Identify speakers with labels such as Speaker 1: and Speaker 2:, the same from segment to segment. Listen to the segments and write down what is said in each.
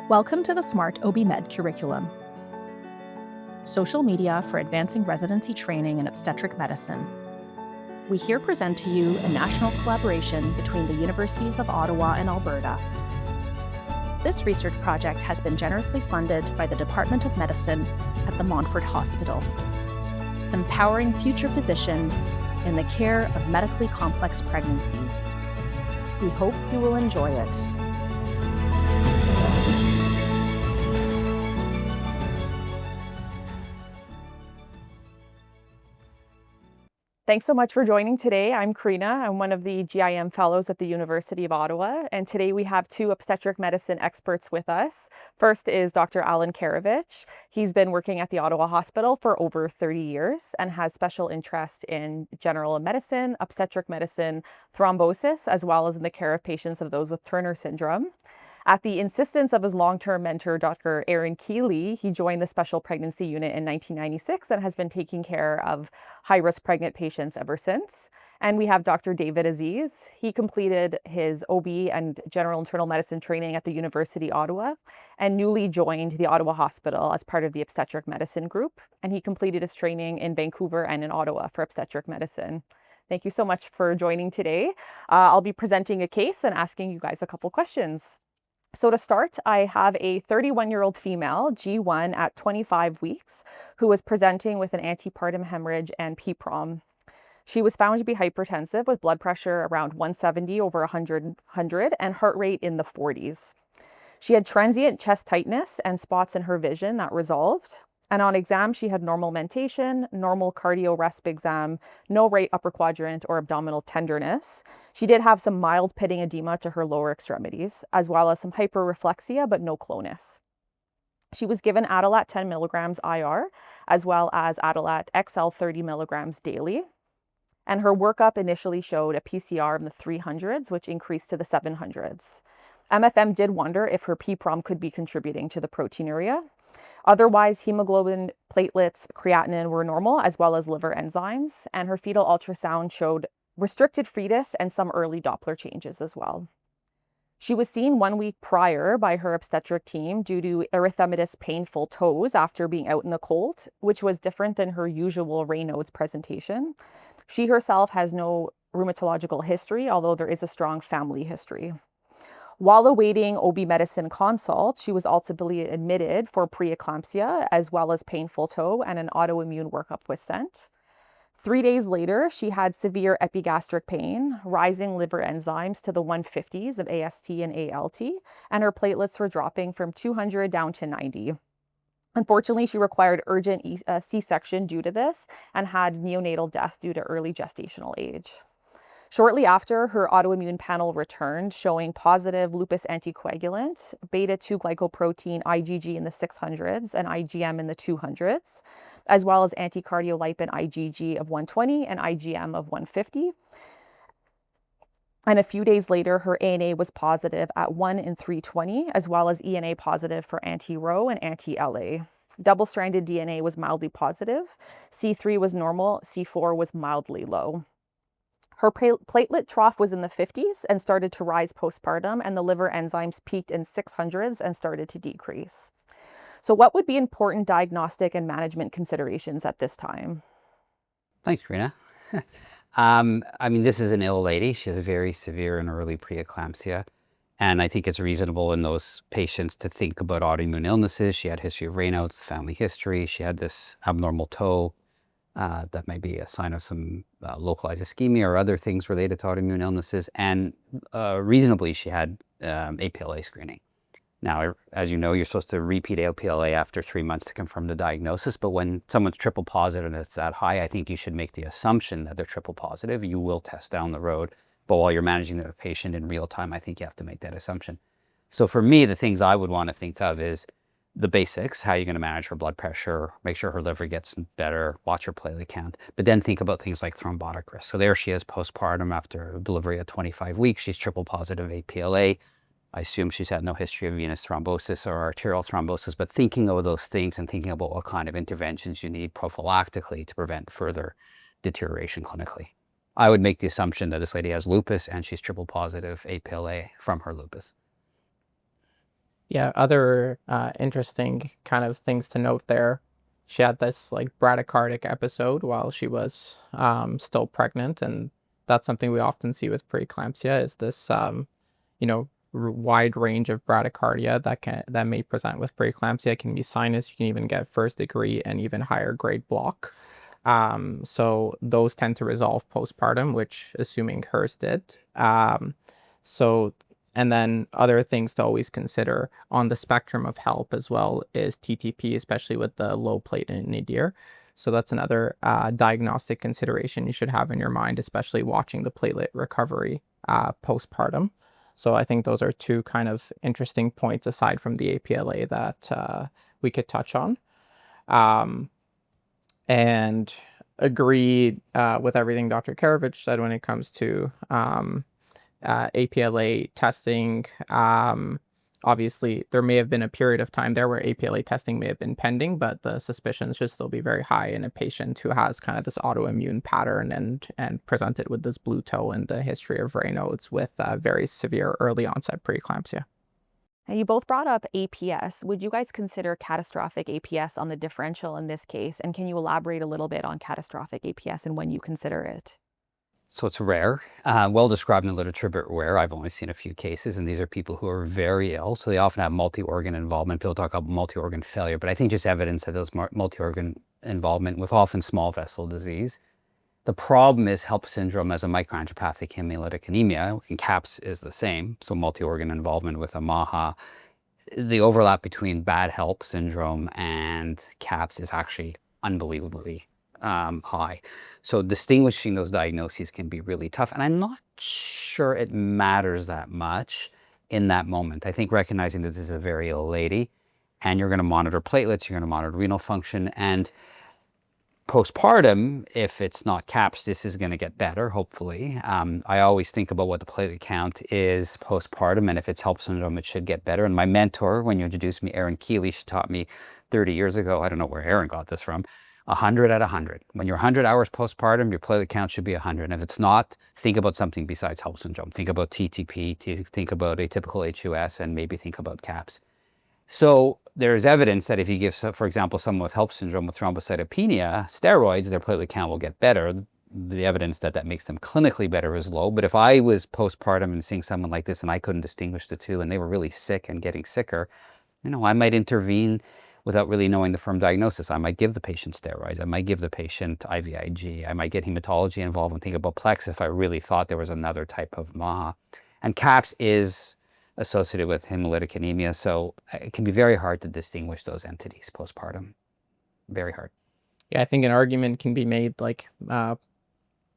Speaker 1: Welcome to the Smart OB Med curriculum. Social media for advancing residency training in obstetric medicine. We here present to you a national collaboration between the Universities of Ottawa and Alberta. This research project has been generously funded by the Department of Medicine at the Montfort Hospital, empowering future physicians in the care of medically complex pregnancies. We hope you will enjoy it. Thanks so much for joining today. I'm Karina. I'm one of the GIM fellows at the University of Ottawa, and today we have two obstetric medicine experts with us. First is Dr. Alan Karovitch. He's been working at the Ottawa Hospital for over 30 years and has special interest in general medicine, obstetric medicine, thrombosis, as well as in the care of patients of those with Turner syndrome. At the insistence of his long-term mentor, Dr. Aaron Keeley, he joined the Special Pregnancy Unit in 1996 and has been taking care of high-risk pregnant patients ever since. And we have Dr. David Aziz. He completed his OB and general internal medicine training at the University of Ottawa and newly joined the Ottawa Hospital as part of the obstetric medicine group. And he completed his training in Vancouver and in Ottawa for obstetric medicine. Thank you so much for joining today. I'll be presenting a case and asking you guys a couple questions. So to start, I have a 31-year-old female, G1 at 25 weeks, who was presenting with an antepartum hemorrhage and PPROM. She was found to be hypertensive with blood pressure around 170 over 100 and heart rate in the 40s. She had transient chest tightness and spots in her vision that resolved. And on exam, she had normal mentation, normal cardio-resp exam, no right upper quadrant or abdominal tenderness. She did have some mild pitting edema to her lower extremities, as well as some hyperreflexia, but no clonus. She was given Adalat 10 milligrams IR, as well as Adalat XL 30 milligrams daily. And her workup initially showed a PCR in the 300s, which increased to the 700s. MFM did wonder if her PPROM could be contributing to the proteinuria. Otherwise, hemoglobin, platelets, creatinine were normal, as well as liver enzymes, and her fetal ultrasound showed restricted fetus and some early Doppler changes as well. She was seen 1 week prior by her obstetric team due to erythematous painful toes after being out in the cold, which was different than her usual Raynaud's presentation. She herself has no rheumatological history, although there is a strong family history. While awaiting OB medicine consult, she was ultimately admitted for preeclampsia as well as painful toe, and an autoimmune workup was sent. 3 days later, she had severe epigastric pain, rising liver enzymes to the 150s of AST and ALT, and her platelets were dropping from 200 down to 90. Unfortunately, she required urgent C-section due to this and had neonatal death due to early gestational age. Shortly after, her autoimmune panel returned, showing positive lupus anticoagulant, beta-2 glycoprotein IgG in the 600s and IgM in the 200s, as well as anticardiolipin IgG of 120 and IgM of 150. And a few days later, her ANA was positive at 1 in 320, as well as ENA positive for anti-Rho and anti-LA. Double-stranded DNA was mildly positive. C3 was normal, C4 was mildly low. Her platelet trough was in the 50s and started to rise postpartum, and the liver enzymes peaked in 600s and started to decrease. So what would be important diagnostic and management considerations at this time?
Speaker 2: Thanks, Karina. This is an ill lady. She has a very severe and early preeclampsia. And I think it's reasonable in those patients to think about autoimmune illnesses. She had a history of Raynaud's, family history. She had this abnormal toe. That may be a sign of some localized ischemia or other things related to autoimmune illnesses. And reasonably, she had APLA screening. Now, as you know, you're supposed to repeat APLA after 3 months to confirm the diagnosis. But when someone's triple positive and it's that high, I think you should make the assumption that they're triple positive. You will test down the road. But while you're managing the patient in real time, I think you have to make that assumption. So for me, the things I would want to think of is the basics, how you're going to manage her blood pressure, make sure her liver gets better, watch her platelet count, but then think about things like thrombotic risk. So there she is postpartum after delivery at 25 weeks. She's triple positive APLA. I assume she's had no history of venous thrombosis or arterial thrombosis, but thinking of those things and thinking about what kind of interventions you need prophylactically to prevent further deterioration clinically. I would make the assumption that this lady has lupus and she's triple positive APLA from her lupus.
Speaker 3: Yeah, other interesting kind of things to note there. She had this like bradycardic episode while she was still pregnant, and that's something we often see with preeclampsia is this you know wide range of bradycardia that may present with preeclampsia. It can be sinus, you can even get first degree and even higher grade block. So those tend to resolve postpartum, which assuming hers did. So and then other things to always consider on the spectrum of HELP as well is TTP, especially with the low platelet nadir. So that's another diagnostic consideration you should have in your mind, especially watching the platelet recovery postpartum. So I think those are two kind of interesting points aside from the APLA that we could touch on. And agree with everything Dr. Karovitch said when it comes to APLA testing. Obviously, there may have been a period of time there where APLA testing may have been pending, but the suspicions should still be very high in a patient who has kind of this autoimmune pattern and presented with this blue toe and the history of Raynaud's with very severe early onset preeclampsia.
Speaker 1: Now, you both brought up APS. Would you guys consider catastrophic APS on the differential in this case? And can you elaborate a little bit on catastrophic APS and when you consider it?
Speaker 2: So it's rare, well described in the literature, but rare. I've only seen a few cases, and these are people who are very ill. So they often have multi-organ involvement. People talk about multi-organ failure, but I think just evidence of those multi-organ involvement with often small vessel disease. The problem is HELP syndrome as a microangiopathic hemolytic anemia, and CAPS is the same. So multi-organ involvement with a MAHA. The overlap between bad HELP syndrome and CAPS is actually unbelievably high. So distinguishing those diagnoses can be really tough. And I'm not sure it matters that much in that moment. I think recognizing that this is a very ill lady and you're going to monitor platelets, you're going to monitor renal function, and postpartum, if it's not CAPS, this is going to get better, hopefully. I always think about what the platelet count is postpartum, and if it's HELP syndrome, it should get better. And my mentor, when you introduced me, Erin Keeley, she taught me 30 years ago, I don't know where Erin got this from, 100 at 100. When you're 100 hours postpartum, your platelet count should be 100. And if it's not, think about something besides HELP syndrome. Think about TTP, think about atypical HUS, and maybe think about CAPS. So there's evidence that if you give, for example, someone with HELP syndrome with thrombocytopenia, steroids, their platelet count will get better. The evidence that that makes them clinically better is low. But if I was postpartum and seeing someone like this and I couldn't distinguish the two and they were really sick and getting sicker, I might intervene without really knowing the firm diagnosis. I might give the patient steroids. I might give the patient IVIG. I might get hematology involved and think about PLEX if I really thought there was another type of MAHA. And CAPS is associated with hemolytic anemia, so it can be very hard to distinguish those entities postpartum. Very hard.
Speaker 3: Yeah, I think an argument can be made like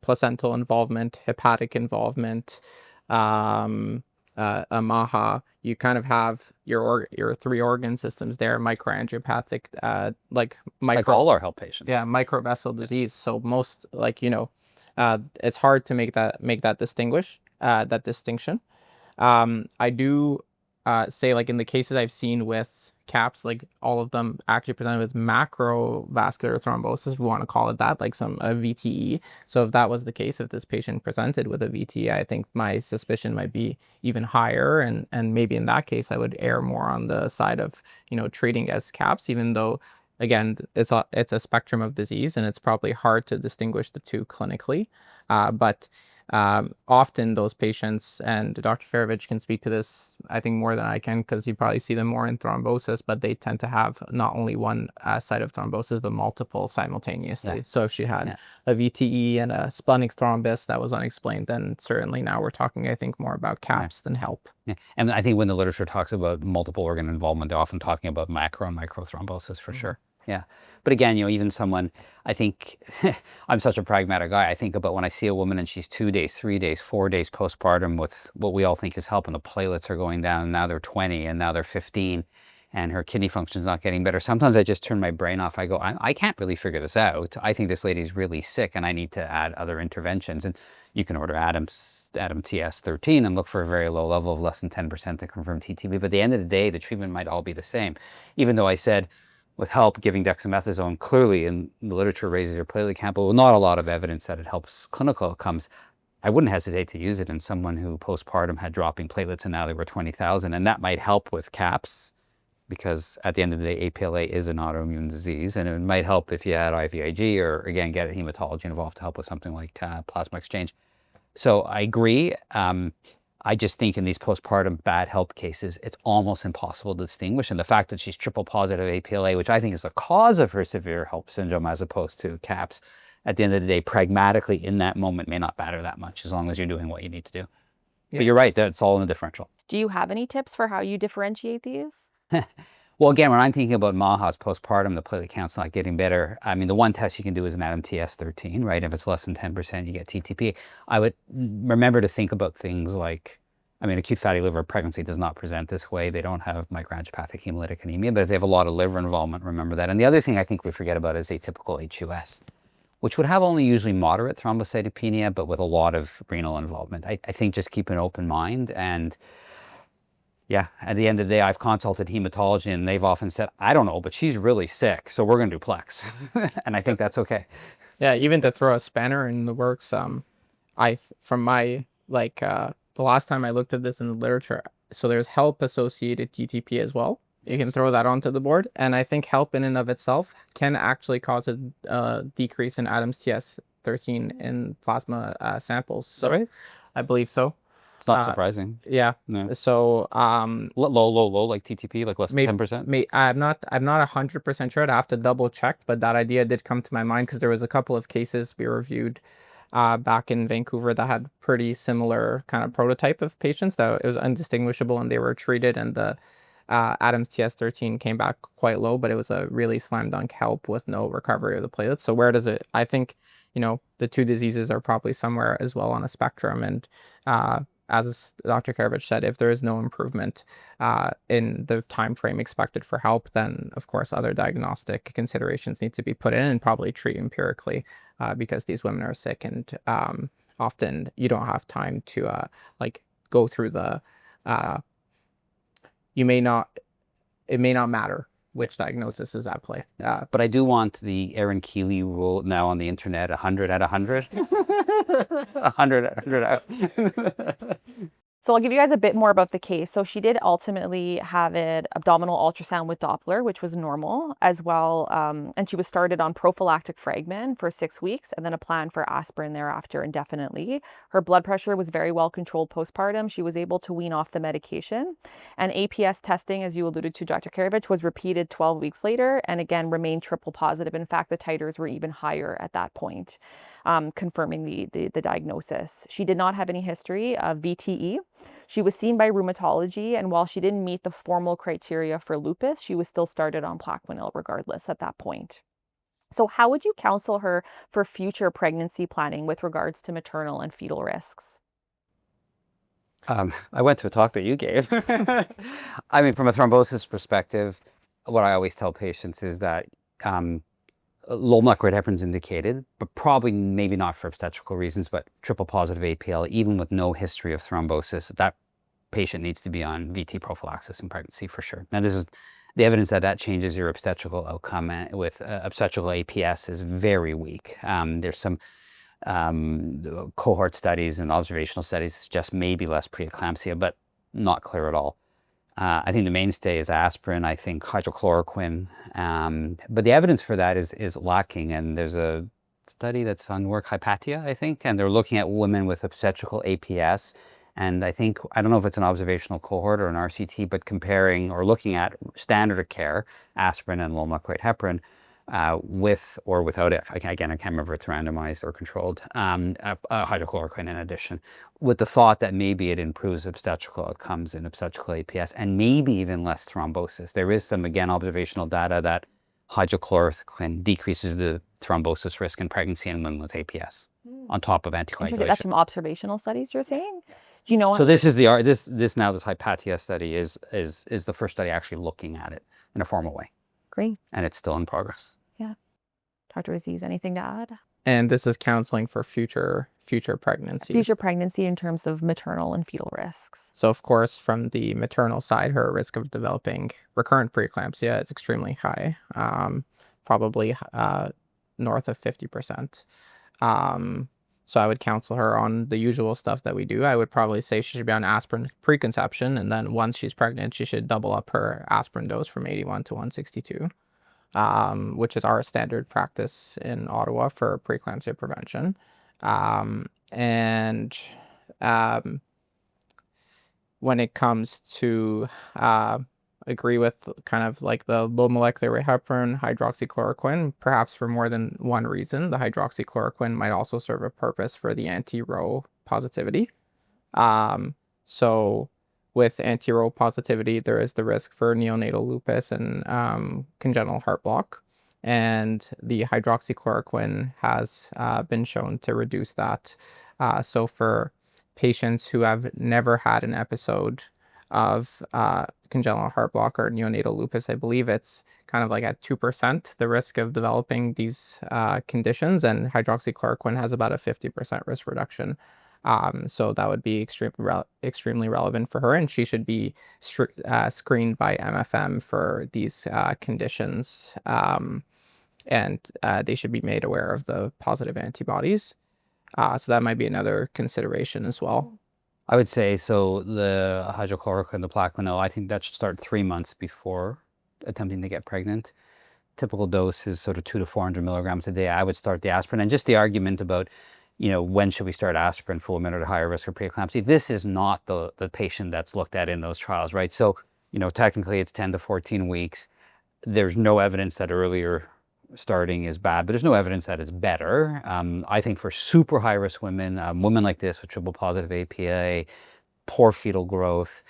Speaker 3: placental involvement, hepatic involvement, a MAHA. You kind of have your three organ systems there, microangiopathic, like
Speaker 2: all our HELP patients.
Speaker 3: Yeah, microvessel disease. So most it's hard to make that distinction. I do say, like, in the cases I've seen with CAPS, like all of them actually presented with macrovascular thrombosis, if we want to call it that, like a VTE. So if that was the case, if this patient presented with a VTE, I think my suspicion might be even higher. And maybe in that case, I would err more on the side of, treating as CAPS, even though, again, it's a spectrum of disease and it's probably hard to distinguish the two clinically. But often those patients, and Dr. Karovitch can speak to this, I think, more than I can, because you probably see them more in thrombosis, but they tend to have not only one site of thrombosis, but multiple simultaneously. Yeah. So if she had a VTE and a splenic thrombus that was unexplained, then certainly now we're talking, I think, more about CAPS than HELP.
Speaker 2: Yeah. And I think when the literature talks about multiple organ involvement, they're often talking about macro and micro thrombosis for sure. Yeah. But again, even someone, I think, I'm such a pragmatic guy. I think about when I see a woman and she's 2 days, 3 days, 4 days postpartum with what we all think is HELP, and the platelets are going down, and now they're 20 and now they're 15 and her kidney function is not getting better. Sometimes I just turn my brain off. I go, I can't really figure this out. I think this lady's really sick and I need to add other interventions. And you can order Adam TS13 and look for a very low level of less than 10% to confirm TTP. But at the end of the day, the treatment might all be the same. Even though I said, with HELP, giving dexamethasone clearly in the literature raises your platelet count, but with not a lot of evidence that it helps clinical outcomes. I wouldn't hesitate to use it in someone who postpartum had dropping platelets and now they were 20,000, and that might help with CAPS, because at the end of the day, APLA is an autoimmune disease, and it might help if you had IVIG or, again, get hematology involved to help with something like plasma exchange. So I agree. I just think in these postpartum bad health cases, it's almost impossible to distinguish. And the fact that she's triple positive APLA, which I think is the cause of her severe HELLP syndrome as opposed to CAPS, at the end of the day, pragmatically in that moment may not matter that much as long as you're doing what you need to do.
Speaker 3: Yeah.
Speaker 2: But you're right, that's all in the differential.
Speaker 1: Do you have any tips for how you differentiate these?
Speaker 2: Well, again, when I'm thinking about Maha's postpartum, the platelet count's not getting better. I mean, the one test you can do is an ADAM-TS13, right? If it's less than 10%, you get TTP. I would remember to think about things like, I mean, acute fatty liver pregnancy does not present this way. They don't have microangiopathic hemolytic anemia, but if they have a lot of liver involvement, remember that. And the other thing I think we forget about is atypical HUS, which would have only usually moderate thrombocytopenia, but with a lot of renal involvement. I think just keep an open mind. And yeah, at the end of the day, I've consulted hematology and they've often said, I don't know, but she's really sick, so we're going to do Plex. And I think that's okay.
Speaker 3: Yeah, even to throw a spanner in the works, from my, the last time I looked at this in the literature, so there's HELP associated TTP as well. You can throw that onto the board. And I think HELP in and of itself can actually cause a decrease in ADAMS-TS13 in plasma samples. So
Speaker 2: Right.
Speaker 3: I believe so.
Speaker 2: It's not surprising.
Speaker 3: Yeah.
Speaker 2: No.
Speaker 3: So
Speaker 2: low, like TTP, like less than 10%?
Speaker 3: I'm not 100% sure. I'd have to double check, but that idea did come to my mind because there was a couple of cases we reviewed back in Vancouver that had pretty similar kind of prototype of patients that it was undistinguishable and they were treated, and the ADAMS-TS13 came back quite low, but it was a really slam dunk HELP with no recovery of the platelets. So where does it, I think, the two diseases are probably somewhere as well on a spectrum. And as Dr. Karovitch said, if there is no improvement in the time frame expected for HELP, then of course other diagnostic considerations need to be put in and probably treat empirically because these women are sick, and often you don't have time to go through the it may not matter which diagnosis is at play.
Speaker 2: But I do want the Erin Keeley rule now on the internet, 100 out of 100. 100 out of 100.
Speaker 1: So I'll give you guys a bit more about the case. So she did ultimately have an abdominal ultrasound with Doppler, which was normal as well. And she was started on prophylactic Fragmin for 6 weeks and then a plan for aspirin thereafter indefinitely. Her blood pressure was very well controlled postpartum. She was able to wean off the medication. And APS testing, as you alluded to, Dr. Karovitch, was repeated 12 weeks later and again remained triple positive. In fact, the titers were even higher at that point, confirming the diagnosis. She did not have any history of VTE. She was seen by rheumatology, and while she didn't meet the formal criteria for lupus, she was still started on Plaquenil regardless at that point. So how would you counsel her for future pregnancy planning with regards to maternal and fetal risks?
Speaker 2: I went to a talk that you gave. I mean, from a thrombosis perspective, what I always tell patients is that low molecular weight heparin is indicated, but probably maybe not for obstetrical reasons, but triple positive APL, even with no history of thrombosis, that patient needs to be on VT prophylaxis in pregnancy for sure. Now, this is the evidence that changes your obstetrical outcome with obstetrical APS is very weak. There's some cohort studies and observational studies suggest maybe less preeclampsia, but not clear at all. I think the mainstay is aspirin, I think hydrochloroquine, but the evidence for that is lacking. And there's a study that's on work, Hypatia, I think, and they're looking at women with obstetrical APS. And I don't know if it's an observational cohort or an RCT, but comparing or looking at standard of care, aspirin and low molecular weight heparin, with or without it. I can't remember if it's randomized or controlled, hydrochloroquine in addition, with the thought that maybe it improves obstetrical outcomes in obstetrical APS and maybe even less thrombosis. There is some, again, observational data that hydrochloroquine decreases the thrombosis risk in pregnancy in women with APS on top of anticoagulation.
Speaker 1: That's from observational studies, you're saying? Do you know?
Speaker 2: So this is this Hypatia study is the first study actually looking at it in a formal way.
Speaker 1: Great.
Speaker 2: And it's still in progress.
Speaker 1: Yeah. Dr. Aziz, anything to add?
Speaker 3: And this is counseling for future pregnancies.
Speaker 1: Future pregnancy in terms of maternal and fetal risks.
Speaker 3: So of course, from the maternal side, her risk of developing recurrent preeclampsia is extremely high, probably north of 50%. So I would counsel her on the usual stuff that we do. I would probably say she should be on aspirin preconception, and then once she's pregnant, she should double up her aspirin dose from 81 to 162, which is our standard practice in Ottawa for preeclampsia prevention. And when it comes to agree with kind of like the low molecular weight heparin, hydroxychloroquine, perhaps for more than one reason. The hydroxychloroquine might also serve a purpose for the anti-Ro positivity. So with anti-Ro positivity, there is the risk for neonatal lupus and congenital heart block. And the hydroxychloroquine has been shown to reduce that. So for patients who have never had an episode of congenital heart block or neonatal lupus, I believe it's kind of like at 2% the risk of developing these conditions, and hydroxychloroquine has about a 50% risk reduction. So that would be extremely relevant for her, and she should be screened by MFM for these conditions, and they should be made aware of the positive antibodies. So that might be another consideration as well.
Speaker 2: I would say, so the hydrochloroquine, the Plaquenil, I think that should start 3 months before attempting to get pregnant. Typical dose is sort of 200 to 400 milligrams a day. I would start the aspirin. And just the argument about, when should we start aspirin for women at a higher risk of preeclampsia? This is not the patient that's looked at in those trials, right? So, technically it's 10 to 14 weeks. There's no evidence that earlier starting is bad, but there's no evidence that it's better. I think for super high risk women, women like this with triple positive APA, poor fetal growth,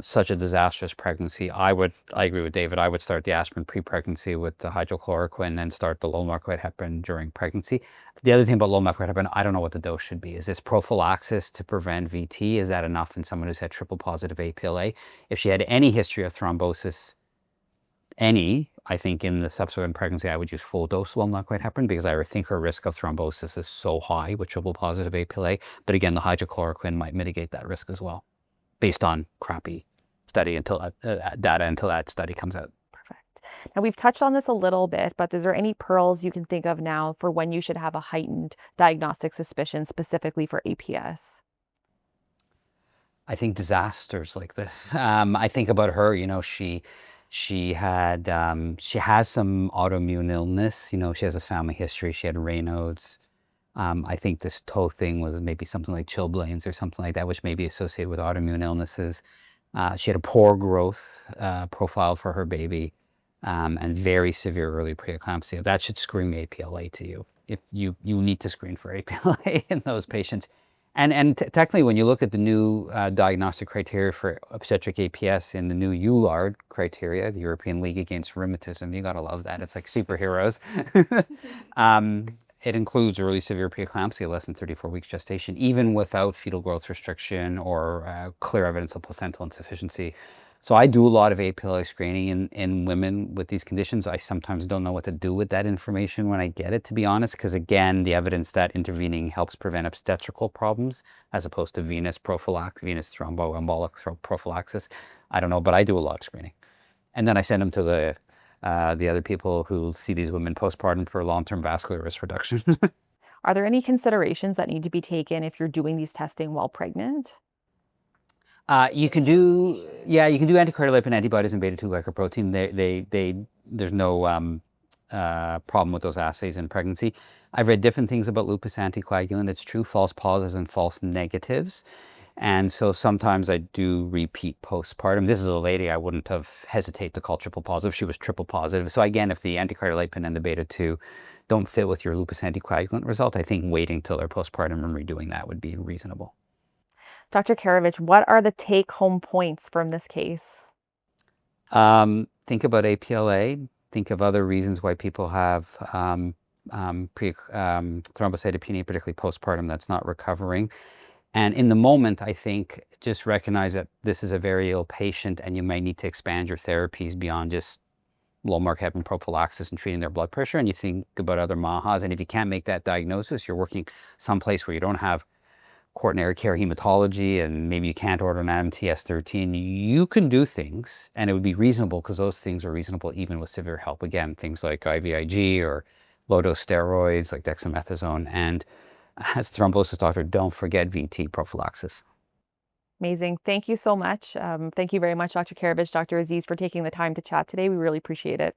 Speaker 2: such a disastrous pregnancy, I agree with David. I would start the aspirin pre-pregnancy with the hydrochloroquine and start the low molecular weight heparin during pregnancy. The other thing about low molecular weight heparin, I don't know what the dose should be. Is this prophylaxis to prevent VT? Is that enough in someone who's had triple positive APLA? If she had any history of thrombosis, I think in the subsequent pregnancy, I would use full dose low molecular weight heparin because I think her risk of thrombosis is so high with triple positive APLA. But again, the hydrochloroquine might mitigate that risk as well, based on crappy study data until that study comes out.
Speaker 1: Perfect. Now we've touched on this a little bit, but is there any pearls you can think of now for when you should have a heightened diagnostic suspicion specifically for APS?
Speaker 2: I think disasters like this. I think about her, she has some autoimmune illness. She has this family history. She had Raynaud's. I think this toe thing was maybe something like chilblains or something like that, which may be associated with autoimmune illnesses. She had a poor growth profile for her baby, and very severe early preeclampsia. That should scream APLA to you. If you need to screen for APLA in those patients. And technically, when you look at the new diagnostic criteria for obstetric APS in the new EULAR criteria, the European League Against Rheumatism, you gotta love that. It's like superheroes. It includes early severe preeclampsia, less than 34 weeks gestation, even without fetal growth restriction or clear evidence of placental insufficiency. So I do a lot of APLA screening in women with these conditions. I sometimes don't know what to do with that information when I get it, to be honest, because again, the evidence that intervening helps prevent obstetrical problems as opposed to venous thromboembolic prophylaxis. I don't know, but I do a lot of screening. And then I send them to the other people who see these women postpartum for long-term vascular risk reduction.
Speaker 1: Are there any considerations that need to be taken if you're doing these testing while pregnant?
Speaker 2: You can do anticardiolipin antibodies and beta-2 glycoprotein. There's no problem with those assays in pregnancy. I've read different things about lupus anticoagulant. It's true, false positives and false negatives. And so sometimes I do repeat postpartum. This is a lady I wouldn't have hesitated to call triple positive. She was triple positive. So again, if the anticardiolipin and the beta-2 don't fit with your lupus anticoagulant result, I think waiting till they're postpartum and redoing that would be reasonable.
Speaker 1: Dr. Karovitch, what are the take-home points from this case?
Speaker 2: Think about APLA. Think of other reasons why people have thrombocytopenia, particularly postpartum, that's not recovering. And in the moment, I think just recognize that this is a very ill patient and you might need to expand your therapies beyond just low molecular heparin prophylaxis and treating their blood pressure. And you think about other MAHAs. And if you can't make that diagnosis, you're working someplace where you don't have coronary care hematology and maybe you can't order an MTS13, you can do things and it would be reasonable because those things are reasonable even with severe help. Again, things like IVIG or low-dose steroids like dexamethasone. And as a thrombosis doctor, don't forget VT prophylaxis.
Speaker 1: Amazing. Thank you so much. Thank you very much, Dr. Karovitch, Dr. Aziz, for taking the time to chat today. We really appreciate it.